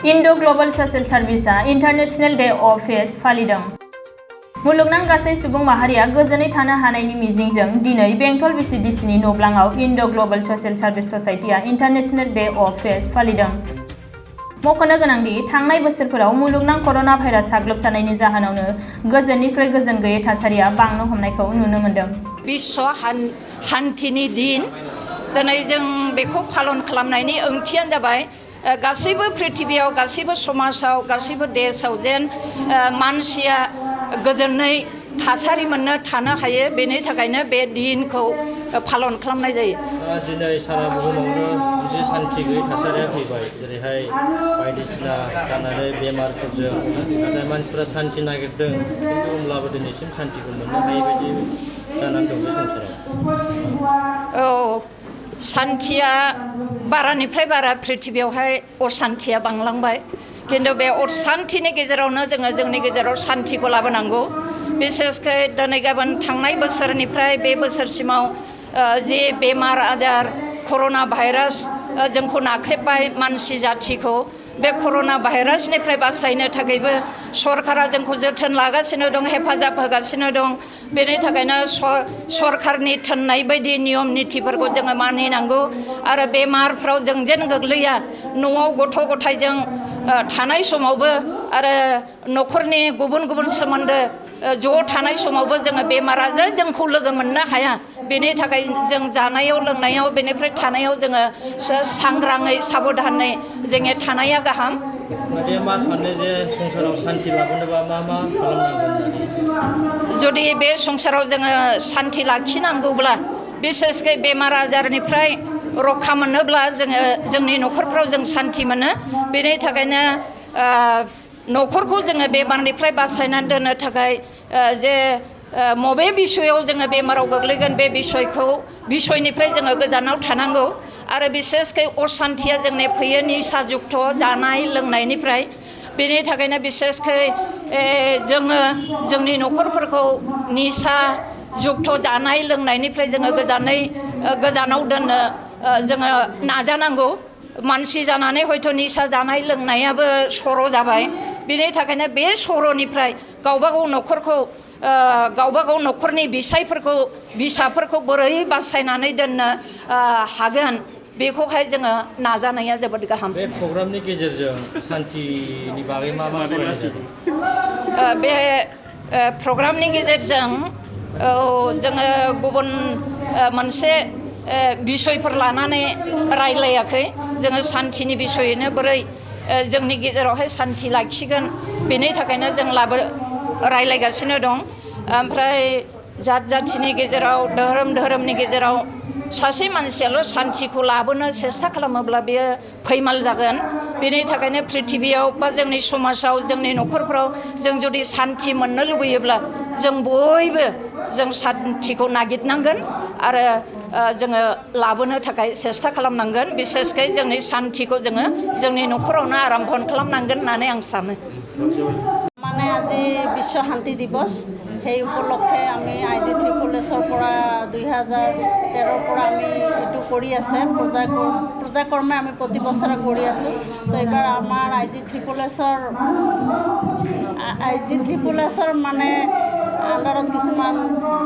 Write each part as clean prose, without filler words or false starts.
Indo Global Social Service International Day of Peace फालिदों। मुलुगनां गासै सुबुं माहारिया गोजोनै थानो हानायनि मिजिंजों दिनै बेंटल बिसिडिसिनि नब्लाङाव इन्डो ग्लबेल ससियेल सार्भिस ससाइटिया इन्टारनेशनेल डे अफ पीस फालिदों। मख'नो गोनांदि थांनाय बोसोरफोराव मुलुगनां कर'ना भाइरास साग्लोबसारनायनि जाहोनावनो गोजोननिफ्राय गोजोन गैयै थासारिया बांनो हमनायखौ नुनो मोन्दों। विश्व शान्तिनि दिन दिनै जों बेखौ पालन खालामनायनि ओंथियानो जाबाय गासैबो पृथिबियाव गासैबो समाजाव गासैबो देशआव जेन मानसिया गोजोनै थासारि मोननो थानो हायो बेनि थाखायनो बे दिनखौ पालन खालामनाय जायो। दिनै सारा बुहुमावनो मोनसे सान्थि गैयै थासारिया फैबाय जेरैहाय बायदिसिना जानानै बेमारफोरजों नाथाय मानसिफ्रा सान्थि नागिरदों खिन्थु होमब्लाबो दिनैसिम सान्थिखौ मोननो हायै बायदि जानानै दं बे संसाराव। सान्थिया बारानिफ्राय बारा पृथिबियावहाय अशान्तिया बांलांबाय किन्तु बे अशान्तिनि गेजेरावनो जोङो जोंनि गेजेराव सान्थिखौ लाबोनांगौ। बिसेसकै दिनै गाबोन थांनाय बोसोरनिफ्राय बे बोसोरसिमाव जे बेमार आजार कर'ना भाइरास जोंखौ नाख्रेबबाय मानसि जाथिखौ बे कर'ना भाइरासनिफ्राय बासायनो थाखायबो सरकारा जोंखौ जोथोन लागासिनो दं हेफाजाब होगासिनो दं। बेनि थाखायनो सरकारनि थिननाय बायदि नियम नितिफोरखौ जोङो मानिनांगौ आरो बेमारफ्राव जों जेन गोग्लैया न'आव गथ' गथायजों थानाय समावबो आरो न'खरनि गुबुन गुबुन सोमोन्दो ज' थानाय समावबो जोङो बेमार आजार जोंखौ लोगो मोननो हाया बेनि थाखाय जों जानायाव लोंनायाव बेनिफ्राय थानायाव जोङो सांग्राङै साबधानै जोङो थानाया गाहाम। मा सानो जे संसाराव सान्थि लाबोनोबा मा खालामनांगोन? जुदि बे संसाराव जोङो सान्थि लाखिनांगौब्ला बिसेसकै बेमार आजारनिफ्राय रक्षा मोनोब्ला जोङो जोंनि न'खरफ्राव जों सान्थि मोनो। बेनि थाखायनो न'खरखौ जोङो बेमारनिफ्राय बासायनानै दोननो थाखाय जे मबे बिसयाव जोङो बेमाराव गोग्लैगोन बे बिसयनिफ्राय जोङो गोजानाव थानांगौ आरो बिसेसकै अशान्तिया जोंनि फैयो निसा जुक्त जानाय लोंनायनिफ्राय। बेनि थाखायनो बिसेसकै जोङो जोंनि न'खरफोरखौ निसा जुक्त जानाय लोंनायनिफ्राय जोङो गोजानाव दोननो जोङो नाजानांगौ। मानसि जानानै हयथ' निसा जानाय लोंनायाबो सर' जाबाय बेनि थाखायनो बे सर'निफ्राय गावबागाव न'खरनि फिसाफोरखौ बोरै बासायनानै दोननो हागोन बेखौहाय जोङो नाजानाया जोबोद गाहाम। बे प्रग्रामनि गेजेरजों सान्थिनि बागै मा सावरायनाय जादों? बे प्रग्रामनि गेजेरजों जोङो गुबुन मोनसे बिसयफोर लानानै रायलायाखै जोङो सान्थिनि बिसयैनो बोरै जोंनि गेजेरावहाय सान्थि लाखिगोन बेनि थाखायनो जों रायलायगासिनो दं। ओमफ्राय जात जाथिनि गेजेराव धोरोमनि गेजेराव सासे मानसियाल' सान्थिखौ लाबोनो सेस्था खालामोब्ला बेयो फैमाल जागोन। बेनि थाखायनो पृथिबियाव बा जोंनि समाजाव जोंनि न'खरफ्राव जों जुदि सान्थि मोननो लुबैयोब्ला जों बयबो जों सान्थिखौ नागिरनांगोन आरो जोङो लाबोनो थाखाय सेस्था खालामनांगोन। बिसेसकै जोंनि सान्थिखौ जोङो जोंनि न'खरावनो आरम्भ खालामनांगोन होननानै आं सानो। মানে আজি বিশ্ব শান্তি দিৱস সেই উপলক্ষে আমি আইজি ত্ৰিপুলেছৰ পৰা 2013ৰ পৰা আমি এইটো কৰি আছে পূজাকৰ্মে আমি প্ৰতি বছৰে কৰি আছোঁ। তো এইবাৰ আমাৰ আইজি ত্ৰিপুলেছৰ মানে আণ্ডাৰত কিছুমান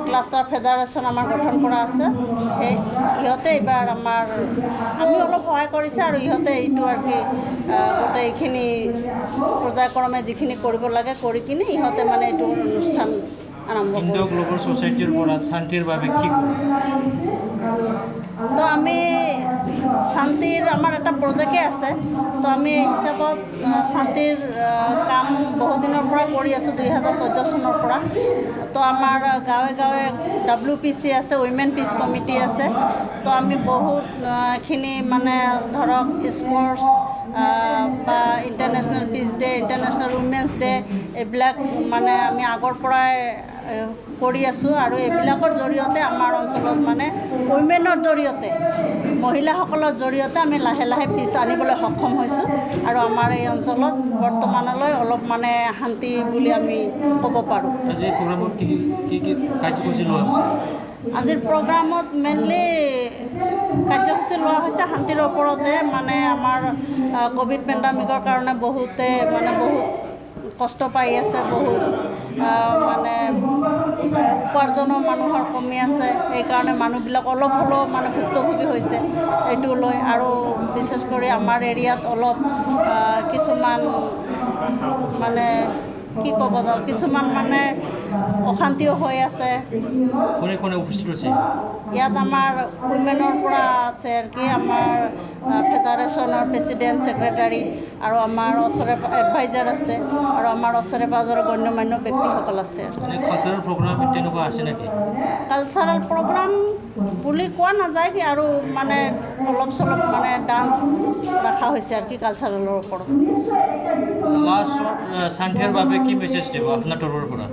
ক্লাষ্টাৰ ফেডাৰেশ্যন আমাৰ গঠন কৰা আছে। সেই ইহঁতে এইবাৰ আমি অলপ সহায় কৰিছে আৰু ইহঁতে এইটো আৰু কি গোটেইখিনি পৰ্যায়ক্ৰমে যিখিনি কৰিব লাগে কৰি কিনে ইহঁতে মানে এইটো অনুষ্ঠান আৰম্ভ কৰিছে। ইণ্ডো গ্লোবাল ছ'চাইটিৰ পৰা শান্তিৰ বাবে কি তো আমি শান্তিৰ আমাৰ এটা প্ৰজেক্টে আছে। তো আমি এই হিচাপত শান্তিৰ কাম বহুত দিনৰ পৰা কৰি আছোঁ 2014 চনৰ পৰা। তো আমাৰ গাঁৱে গাঁৱে WPC আছে উইমেন পিচ কমিটি আছে। তো আমি বহুতখিনি মানে ধৰক স্পৰ্টছ বা international peace day international women's day এইবিলাক মানে আমি আগৰ পৰাই কৰি আছোঁ আৰু এইবিলাকৰ জৰিয়তে আমাৰ অঞ্চলত মানে উইমেনৰ জৰিয়তে মহিলাসকলৰ জৰিয়তে আমি লাহে লাহে পিচ আনিবলৈ সক্ষম হৈছোঁ আৰু আমাৰ এই অঞ্চলত বৰ্তমানলৈ অলপ মানে শান্তি বুলি আমি ক'ব পাৰোঁ। আজি প্ৰগ্ৰামত কি কাৰ্যসূচী লোৱা হৈছে? আজিৰ প্ৰগ্ৰামত মেইনলি কাৰ্যসূচী লোৱা হৈছে শান্তিৰ ওপৰতে মানে আমাৰ ক'ভিড পেণ্ডামিকৰ কাৰণে বহুত কষ্ট পাই আছে বহুত মানে উপাৰ্জনৰ মানুহৰ কমি আছে সেইকাৰণে মানুহবিলাক অলপ হ'লেও মানে ভুক্তভোগী হৈছে এইটো লৈ আৰু বিশেষ কৰি আমাৰ এৰিয়াত অলপ কিছুমান মানে কি ক'ব যাওঁ কিছুমান মানে অশান্তিও হৈ আছে কোনে উপস্থিত আছে ইয়াত আমাৰ উইমেনৰ পৰা আছে আৰু কি আমাৰ ফেডাৰেশ্যনৰ প্ৰেচিডেণ্ট ছেক্ৰেটাৰী আৰু আমাৰ ওচৰে এডভাইজাৰ আছে আৰু আমাৰ ওচৰে পাঁজৰে গণ্যমান্য ব্যক্তিসকল আছে কালচাৰেল প্ৰগ্ৰাম তেনেকুৱা আছে নেকি কালচাৰেল প্ৰগ্ৰাম বুলি কোৱা নাযায় কি আৰু মানে অলপ চলপ মানে ডান্স ৰখা হৈছে আৰু কি কালচাৰেলৰ ওপৰত লাষ্টত শান্তিৰ বাবে কি মেছেজ দিব আপোনাৰ তৰফৰ পৰা